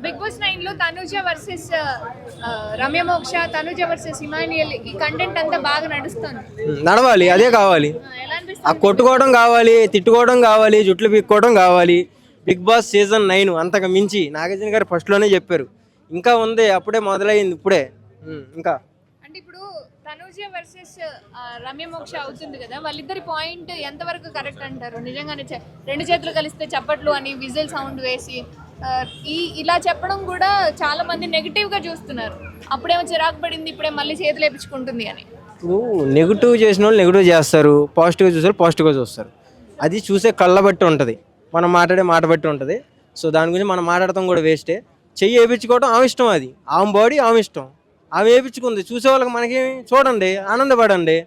Big boss 9 లో Tanuja versus Ramya మోక్ష, Tanuja versus Emmanuel ఈ కంటెంట్ అంతా బాగా నడుస్తుంది. నడవాలి, అదే కావాలి. ఎలా ఆ అనిపిస్తుంది? కొట్టుకోవడం కావాలి, తిట్టుకోవడం కావాలి, జుట్లు పీక్కోవడం కావాలి. బిగ్ బాస్ సీజన్ 9 అంతకు మించి నాగార్జున గారు ఫస్ట్లోనే చెప్పారు. ఇంకా ఉంది, అప్పుడే మొదలైంది ఇప్పుడే. ఇంకా అంటే ఇప్పుడు తనుజ వర్సెస్ రమ్య మోక్ష అవుతుంది కదా, వాళ్ళిద్దరి పాయింట్ ఎంతవరకు కరెక్ట్ అంటారు? నిజంగానే రెండు చేతులు కలిస్తే చప్పట్లు అని విజిల్ సౌండ్ వేసి ఇలా చెప్పడం కూడా చాలా మంది నెగిటివ్ గా చూస్తున్నారు. అప్పుడేమో చిరాకు పడింది, ఇప్పుడే మళ్ళీ చేతులు వేపించుకుంటుంది అని. ఇప్పుడు నెగిటివ్ చేసిన వాళ్ళు నెగిటివ్ చేస్తారు, పాజిటివ్గా చూస్తారు పాజిటివ్గా చూస్తారు. అది చూసే కళ్ళ బట్టి ఉంటుంది, మనం మాట్లాడే మాట బట్టి ఉంటుంది. సో దాని గురించి మనం మాట్లాడటం కూడా వేస్టే. చెయ్యి వేయించుకోవడం ఆమె ఇష్టం, అది ఆమె బాడీ ఆమె ఇష్టం. ఆమె వేయించుకుంది, చూసే వాళ్ళకి మనకి చూడండి, ఆనందపడండి.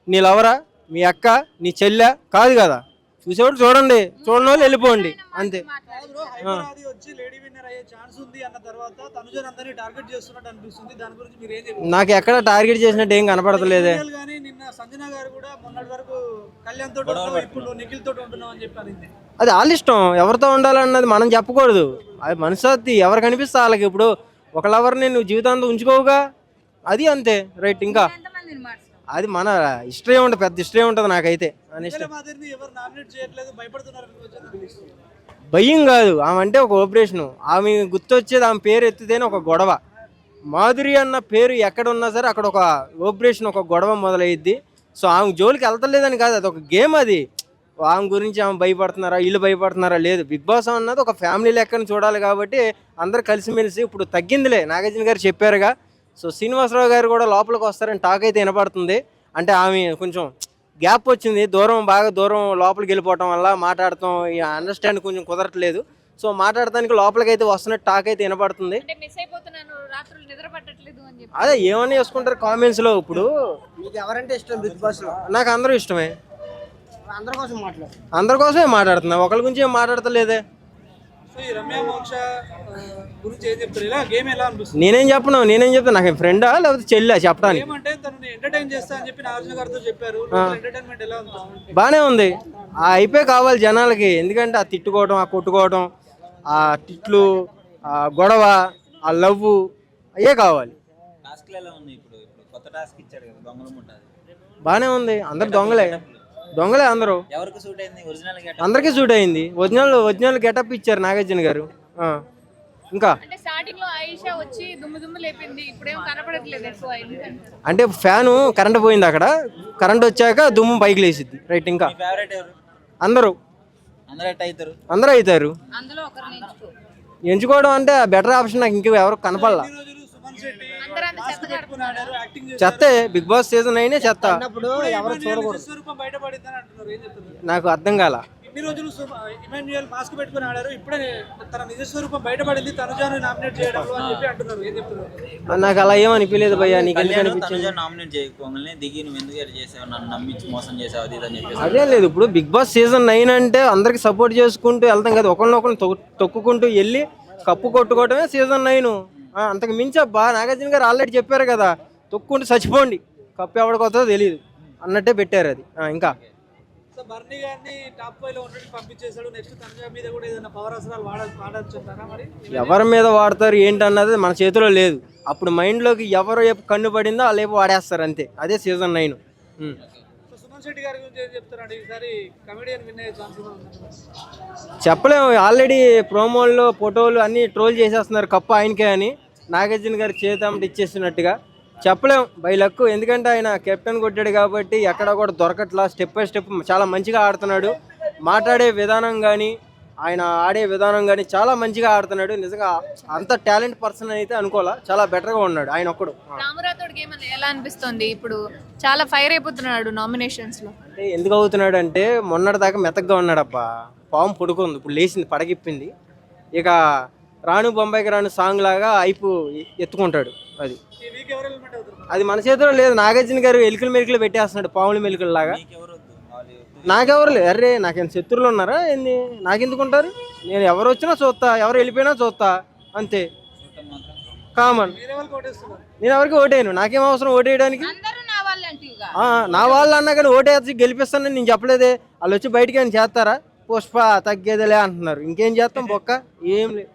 నీ లవరా, మీ అక్క, నీ చెల్లె కాదు కదా, చూసేవాడు చూడండి, చూడని వాళ్ళు వెళ్ళిపోండి అంతే. నాకు ఎక్కడ టార్గెట్ చేసినట్టు ఏం కనపడతలేదే. అది వాళ్ళ ఇష్టం, ఎవరితో ఉండాలన్నది మనం చెప్పకూడదు. అది మనసాత్తి ఎవరు కనిపిస్తే వాళ్ళకి. ఇప్పుడు ఒక లవర్ని నువ్వు జీవితాంతం ఉంచుకోవుగా, అది అంతే రైట్. ఇంకా అది మన హిస్టరీ ఉంటుంది, పెద్ద హిస్టరీ ఉంటుంది నాకైతే. భయం కాదు, ఆమె అంటే ఒక ఆపరేషను. ఆమె గుర్తొచ్చేది ఆమె పేరు ఎత్తితేనే ఒక గొడవ. మాధురి అన్న పేరు ఎక్కడ ఉన్నా సరే అక్కడ ఒక ఆపరేషన్, ఒక గొడవ మొదలయ్యిద్ది. సో ఆమె జోలికి వెళ్తలేదని కాదు, అది ఒక గేమ్. అది ఆమె గురించి ఆమె భయపడుతున్నారా, వీళ్ళు భయపడుతున్నారా లేదు. బిగ్ బాస్ అన్నది ఒక ఫ్యామిలీ లెక్కను చూడాలి కాబట్టి అందరు కలిసిమెలిసి. ఇప్పుడు తగ్గిందిలే, నాగార్జున గారు చెప్పారుగా. సో శ్రీనివాసరావు గారు కూడా లోపలికి వస్తారని టాక్ అయితే వినపడుతుంది. అంటే ఆమె కొంచెం గ్యాప్ వచ్చింది, బాగా దూరం లోపలికి వెళ్ళిపోవటం వల్ల మాట్లాడటం అండర్స్టాండ్ కొంచెం కుదరట్లేదు. సో మాట్లాడటానికి లోపలికి అయితే వస్తున్నట్టు టాక్ అయితే వినపడుతుంది. అదే ఏమని వేసుకుంటారు కామెంట్స్లో. ఇప్పుడు మీకు ఎవరంటే ఇష్టం బిగ్ బాస్ లో? నాకు అందరూ ఇష్టమే, అందరి కోసమే మాట్లాడుతున్నా, ఒకరి గురించి ఏం మాట్లాడతలేదే. నేనేం చెప్తాను, నాకు ఫ్రెండా లేకపోతే చెల్లా చెప్పడానికి? బానే ఉంది, అయిపోయి కావాలి జనాలకి. ఎందుకంటే ఆ తిట్టుకోవడం, ఆ కొట్టుకోవడం, ఆ తిట్లు, ఆ గొడవ, ఆ లవ్ అయ్యే కావాలి. బానే ఉంది, అందరు దొంగలే అందరూ. అందరికీ సూట్ అయింది. ఒరిజినల్ గెటప్ ఇచ్చారు నాగార్జున గారు. ఇంకా అంటే ఫ్యాను కరెంట్ పోయింది అక్కడ, కరెంట్ వచ్చాక దుమ్ము పైకి లేసిద్ది రైట్. ఇంకా అందరూ అవుతారు. ఎంచుకోవడం అంటే బెటర్ ఆప్షన్ నాకు ఇంక ఎవరు కనపడలా. చెత్తే, బిగ్ బాస్ సీజన్ 9 చెత్త. నాకు అర్థం కాల. నాకు అలా ఏమనిపించలేదు భయ్యా, నీకు ఎందుకు అనిపించింది? అదేం లేదు, ఇప్పుడు బిగ్ బాస్ సీజన్ 9 అంటే అందరికి సపోర్ట్ చేసుకుంటూ వెళ్తాం కదా, ఒకరినొకరిని తొక్కుకుంటూ వెళ్ళి కప్పు కొట్టుకోవటమే సీజన్ 9. అంతకు మించి అబ్బా, నాగార్జున గారు ఆల్రెడీ చెప్పారు కదా, తొక్కుంటూ చచ్చిపోండి, కప్పు ఎవరికొస్తుందో తెలియదు అన్నట్టే పెట్టారు అది. ఇంకా ఎవరి మీద వాడతారు ఏంటన్నది మన చేతిలో లేదు. అప్పుడు మైండ్లోకి ఎవరు కన్ను పడిందో వాళ్ళు వాడేస్తారు అంతే. అదే సీజన్ 9. చెప్పలేము, ఆల్రెడీ ప్రోమోల్లో ఫోటోలు అన్ని ట్రోల్ చేసేస్తున్నారు కప్పు ఆయనకే అని. నాగార్జున గారు చేతమ్మటి ఇచ్చేస్తున్నట్టుగా చెప్పలేం బై లక్. ఎందుకంటే ఆయన కెప్టెన్ కొట్టాడు కాబట్టి ఎక్కడ కూడా దొరకట్లా. స్టెప్ బై స్టెప్ చాలా మంచిగా ఆడుతున్నాడు. మాట్లాడే విధానం కానీ, ఆయన ఆడే విధానం కానీ చాలా మంచిగా ఆడుతున్నాడు. నిజంగా అంత టాలెంట్ పర్సన్ అయితే అనుకోవాలా, చాలా బెటర్గా ఉన్నాడు ఆయన ఒక్కడు. ఎలా అనిపిస్తుంది? ఇప్పుడు చాలా ఫైర్ అయిపోతున్నాడు నామినేషన్స్ లో. అంటే ఎందుకు అవుతున్నాడు అంటే, మొన్నటి దాకా మెత్తగా ఉన్నాడు అబ్బా, పాము పడుకుంది, ఇప్పుడు లేచింది, పడగిప్పింది. ఇక రాను బొంబాయికి రాను సాంగ్ లాగా అయిపు ఎత్తుకుంటాడు. అది మన చేతిలో లేదు. నాగార్జున గారు ఎలుకలు మెలుకలు పెట్టేస్తున్నాడు, పాములు మెలుకలు లాగా. నాకెవరు లేదు. అరే నాకేం శత్రువులు ఉన్నారా ఏంది? నాకెందుకుంటారు? నేను ఎవరు వచ్చినా చూస్తా, ఎవరు వెళ్ళిపోయినా చూస్తా అంతే, కామన్. నేను ఎవరికి ఓటేయను, నాకేం అవసరం ఓటేయడానికి? నా వాళ్ళు అన్నా కానీ ఓటేసి గెలిపిస్తానని నేను చెప్పలేదే. వాళ్ళు వచ్చి బయటికి ఏమైనా చేస్తారా? పుష్ప తగ్గేదిలే అంటున్నారు, ఇంకేం చేస్తాం బొక్క, ఏం లేదు.